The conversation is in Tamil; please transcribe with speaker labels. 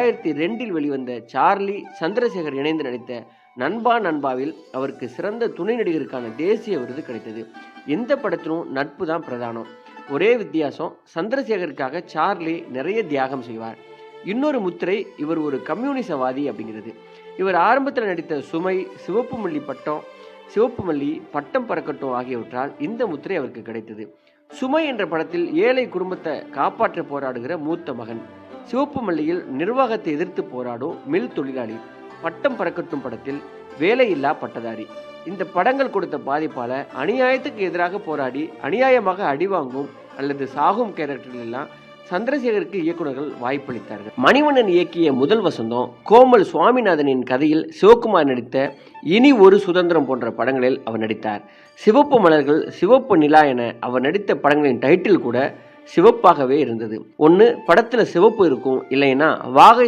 Speaker 1: 2002 வெளிவந்த சார்லி சந்திரசேகர் இணைந்து நடித்த நண்பா நண்பாவில் அவருக்கு சிறந்த துணை நடிகருக்கான தேசிய விருது கிடைத்தது. இந்த படத்திலும் நட்பு தான் பிரதானம். ஒரே வித்தியாசம், சந்திரசேகருக்காக சார்லி நிறைய தியாகம் செய்வார். இன்னொரு முத்திரை, இவர் ஒரு கம்யூனிசவாதி அப்படிங்கிறது. இவர் ஆரம்பத்தில் நடித்த சுமை, சிவப்பு மல்லி, பட்டம் பறக்கட்டும் ஆகியவற்றால் இந்த முத்திரை அவருக்கு கிடைத்தது. சுமை என்ற படத்தில் ஏழை குடும்பத்தை காப்பாற்ற போராடுகிற மூத்த மகன், சிவப்பு மல்லியில் நிர்வாகத்தை எதிர்த்து போராடும் மில் தொழிலாளி, பட்டம் பறக்கட்டும் படத்தில் வேலையில்லா பட்டதாரி. இந்த படங்கள் கொடுத்த பாதிப்பால அநியாயத்துக்கு எதிராக போராடி அநியாயமாக அடிவாங்கும் அல்லது சாகும் கேரக்டர்கள் எல்லாம் சந்திரசேகருக்கு இயக்குநர்கள் வாய்ப்பளித்தார்கள். மணிவண்ணன் இயக்கிய முதல் வசந்தம், கோமல் சுவாமிநாதனின் கதையில் சிவகுமார் நடித்த இனி ஒரு சுதந்திரம் போன்ற படங்களில் அவர் நடித்தார். சிவப்பு மலர்கள், சிவப்பு நிலா என அவர் நடித்த படங்களின் டைட்டில் கூட சிவப்பாகவே இருந்தது. ஒன்று படத்தில் சிவப்பு இருக்கும், இல்லைன்னா வாகை